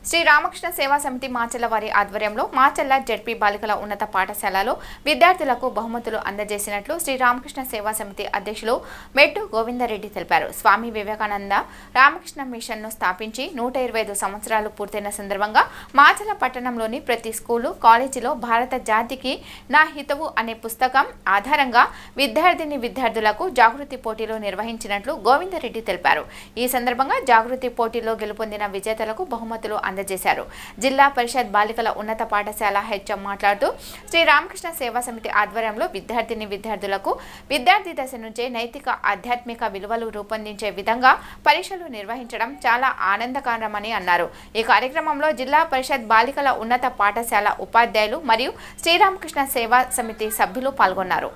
శ్రీ రామకృష్ణ సేవా సమితి మాచర్ల వారి ఆధ్వర్యంలో మాచర్ల జెడ్పీ బాలికల ఉన్నత పాఠశాలలో విద్యార్థులకు బహుమతులు అందజేసినట్లు శ్రీ రామకృష్ణ సేవా సమితి అధ్యక్షులు మెట్టు గోవిందరెడ్డి తెలిపారు. స్వామి వివేకానంద రామకృష్ణ మిషన్ను స్థాపించి 125 సంవత్సరాలు పూర్తయిన సందర్భంగా మాచర్ల పట్టణంలోని ప్రతి స్కూలు, కాలేజీలో భారత జాతికి నా హితవు అనే పుస్తకం ఆధారంగా విద్యార్థులకు జాగృతి పోటీలు నిర్వహించినట్లు గోవిందరెడ్డి తెలిపారు. ఈ సందర్భంగా జాగృతి పోటీలో గెలుపొందిన విజేతలకు బహుమతులు అందజేశారు. జిల్లా పరిషత్ బాలికల ఉన్నత పాఠశాల హెచ్ఎం మాట్లాడుతూ శ్రీ రామకృష్ణ సేవా సమితి ఆధ్వర్యంలో విద్యార్థులకు విద్యార్థి దశ నుంచే నైతిక ఆధ్యాత్మిక విలువలు రూపొందించే విధంగా పరీక్షలు నిర్వహించడం చాలా ఆనందకరమని అన్నారు. ఈ కార్యక్రమంలో జిల్లా పరిషత్ బాలికల ఉన్నత పాఠశాల ఉపాధ్యాయులు మరియు శ్రీరామకృష్ణ సేవా సమితి సభ్యులు పాల్గొన్నారు.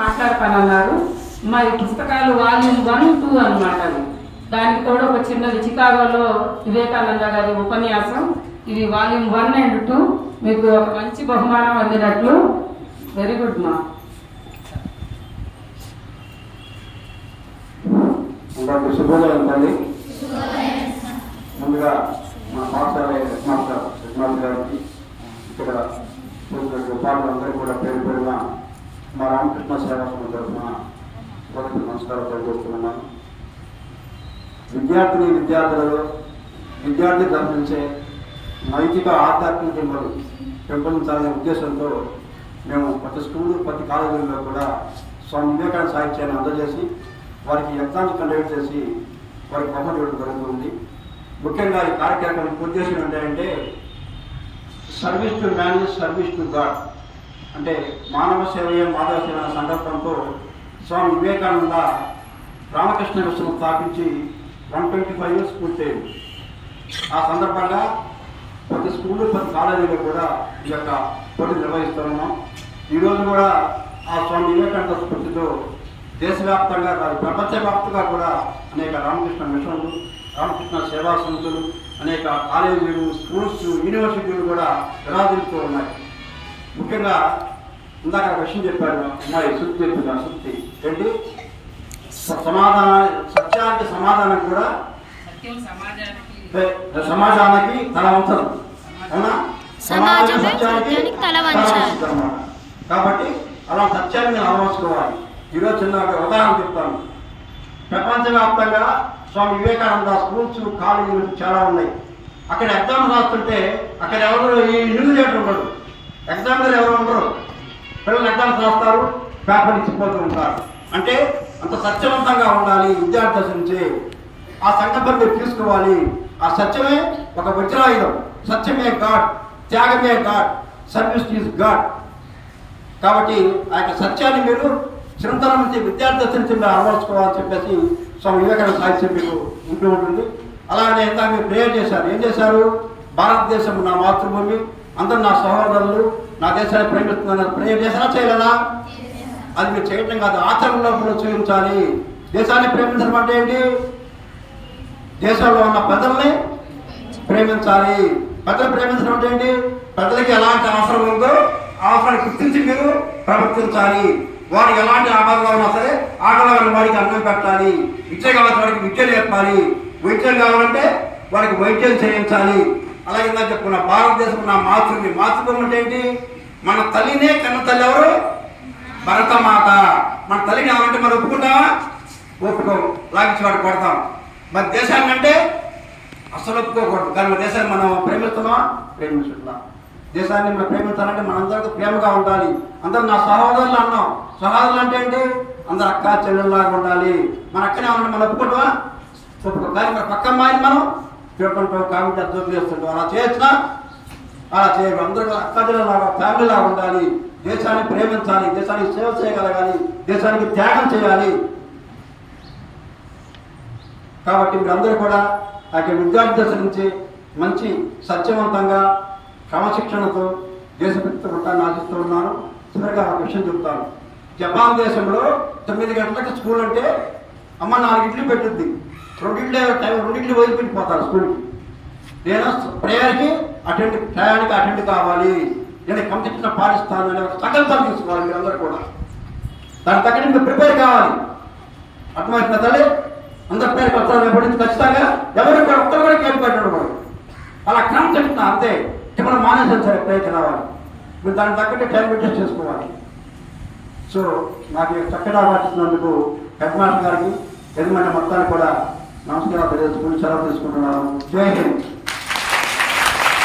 మాట్లాడతానన్నారు. మా ఈ పుస్తకాలు వాల్యూమ్ 1, 2 అన్నమాట. దానికి కూడా ఒక చిన్నది చికాగోలో వివేకానంద గారి ఉపన్యాసం. ఇది వాల్యూమ్ 1 and 2. మీకు ఒక మంచి బహుమానం అందినట్లు. వెరీ గుడ్ మా. శుభోదయం తల్లి. ముందుగా మా పాఠశాల హెడ్మాస్టర్ గారికి, ఇక్కడ ఉపాధ్యాయులందరూ కూడా పేరు పేరున మా రామకృష్ణ సేవా సమితి తరఫున మొదటి నమస్కారం తెలియజేస్తున్నాను. విద్యార్థులలో విద్యార్థి దశ నుంచే నైతిక ఆధ్యాత్మిక విలువలు పెంపొందించాలనే ఉద్దేశంతో మేము ప్రతి స్కూలు, ప్రతి కాలేజీల్లో కూడా స్వామి వివేకానంద సాహిత్యాన్ని అందజేసి వారికి ఎగ్జామ్స్ కండక్ట్ చేసి వారికి బహుమతి ఇవ్వడం జరుగుతుంది. ముఖ్యంగా ఈ కార్యక్రమం ఉద్దేశం ఏంటంటే service to man is service to God, అంటే మానవ సేవయే మాధవ సేవ అనే సంకల్పంతో స్వామి వివేకానంద రామకృష్ణ మిషన్ స్థాపించి 125 years పూర్తయింది. ఆ సందర్భంగా ప్రతి స్కూలు, ప్రతి కాలేజీలో కూడా ఈ యొక్క పోటీ నిర్వహిస్తున్నాం. ఈరోజు కూడా ఆ స్వామి వివేకానంద స్ఫూర్తితో దేశవ్యాప్తంగా కాదు, ప్రపంచవ్యాప్తంగా కూడా అనేక రామకృష్ణ మిషన్లు, రామకృష్ణ సేవా సమితులు, అనేక కాలేజీలు, స్కూల్స్, యూనివర్సిటీలు కూడా విరాజిల్లుతూ ఉన్నాయి. ముఖ్యంగా ఇందాక విషయం చెప్పారు అమ్మాయి శుద్ధి చెప్తున్నా. శుద్ధి ఏంటి? సత్యానికి సమాధానం కూడా సమాజానికి తల వంచదు, అవునా? సత్యానికి తల వంచాలి. కాబట్టి అలా సత్యాన్ని నేను అలవర్చుకోవాలి. ఈరోజు చిన్న ఉదాహరణ చెప్తాను. ప్రపంచవ్యాప్తంగా స్వామి వివేకానంద స్కూల్స్, కాలేజీలు చాలా ఉన్నాయి. అక్కడ ఎగ్జామ్స్ రాస్తుంటే అక్కడ ఎవరు ఈ ఇన్విజిలేటర్ ఉండడు, ఎగ్జామ్లు ఎవరు ఉండరు. పిల్లలు ఎగ్జామ్స్ రాస్తారు, పేపర్ ఇచ్చిపోతూ ఉంటారు. అంటే అంత సత్యవంతంగా ఉండాలి విద్యార్థి దశ నుంచి. ఆ సంకల్పం మీరు తీసుకోవాలి. ఆ సత్యమే ఒక వజ్రాయుధం. సత్యమే గాడ్, త్యాగమే గాడ్, సర్వీస్ ఈజ్ గాడ్. కాబట్టి ఆ యొక్క సత్యాన్ని మీరు చిరంతరం నుంచి విద్యార్థి దశ నుంచి మీరు అలవర్చుకోవాలని చెప్పేసి స్వామి వివేకానంద సాహిత్యం మీకు ఉంటూ ఉంటుంది. అలానే ఇంత మీరు ప్రేయర్ చేశారు. ఏం చేశారు? భారతదేశం నా మాతృభూమి, అందరూ నా సహోదరులు, నా దేశాన్ని ప్రేమిస్తున్నాను ప్రేయర్ చేశారా, చేయలేదా? అది మీరు చేయటం కాదు, ఆచరణలో కూడా చూపించాలి. దేశాన్ని ప్రేమించడం అంటే ఏంటి? దేశంలో ఉన్న ప్రజల్ని ప్రేమించాలి. ప్రజలు ప్రేమించడం అంటే ఏంటి? ప్రజలకి ఎలాంటి అవసరం ఉందో ఆ అవసరాన్ని గుర్తించి మీరు ప్రవర్తించాలి. వారికి ఎలాంటి ఆటలు ఉన్నా సరే ఆటలు వారికి అన్నం పెట్టాలి. విద్య కావాల్సిన వారికి విద్య నేర్పాలి. వైద్యం కావాలంటే వారికి వైద్యం చేయించాలి. అలాగే ఇందాక చెప్పుకున్న భారతదేశం నా మాతృభూమి అంటే ఏంటి? మన తల్లినే కన్న తల్లి ఎవరు? భరతమాత. మన తల్లిని కావాలంటే మనం ఒప్పుకుంటామా? ఒప్పుకోం, లాగించి వాడు కొడతాం. మన దేశాన్ని అంటే అసలు ఒప్పుకోకూడదు. కానీ మన దేశాన్ని మనం ప్రేమిస్తున్నామా? ప్రేమించుతున్నాం. దేశాన్ని మనం ప్రేమించాలంటే మనందరికీ ప్రేమగా ఉండాలి. అందరూ నా సహోదరులు అన్నాం. సహోదరులు అంటే ఏంటి? అందరు అక్క చెల్లెల్లాగా ఉండాలి. మన అక్కనే ఉంటే మనం ఒప్పుకుంటామా? ఒప్పుకో. కానీ మన పక్క అమ్మాయిని మనం చూడటంతో కాబట్టి అర్థం చేస్తుంటాం. అలా చేయొచ్చునా? అలా చేయాలి. అందరూ అక్కజలాగా ఫ్యామిలీలాగా ఉండాలి. దేశాన్ని ప్రేమించాలి, దేశానికి సేవ చేయగలగాలి, దేశానికి త్యాగం చేయాలి. కాబట్టి మీరందరూ కూడా ఆ విద్యార్థి దశ నుంచి మంచి సత్యవంతంగా క్రమశిక్షణతో దేశభక్తి ఉంటానని ఆశిస్తూ ఉన్నాను. చివరిగా ఒక విషయం చెప్తాను. జపాన్ దేశంలో 9 గంటలకు స్కూల్ అంటే అమ్మ 4 ఇడ్లీ పెట్టుద్ది, 2 ఇడ్లీ వదిలిపెట్టిపోతారు స్కూల్కి. నేను ప్రేయర్కి టయానికి అటెండ్ కావాలి, నేను క్రమశిక్షణ పాటిస్తాను అనే ఒక సంకల్పం తీసుకోవాలి. మీరందరూ కూడా దాని తగ్గట్టు మీరు ప్రిపేర్ కావాలి. అర్థమవుతున్న తల్లి అందరి పేరుకి వస్తారు రేపటి నుంచి ఖచ్చితంగా. ఎవరు కూడా ఒక్కరు కూడా కేసు పెట్టడం అలా క్రమశిక్షణ అంతే. మనం మానేసాను సరే ప్రయత్నం రావాలి. మీరు దానికి తగ్గట్టు టైం మెయింటైన్ చేసుకోవాలి. సో నాకు చక్కగా పాటిస్తున్నందుకు హెడ్ మాస్టర్ గారికి యజమాని మొత్తానికి కూడా నమస్కారాలు తెలియజేసుకుని సెలవు తీసుకుంటున్నాను. జై హింద్.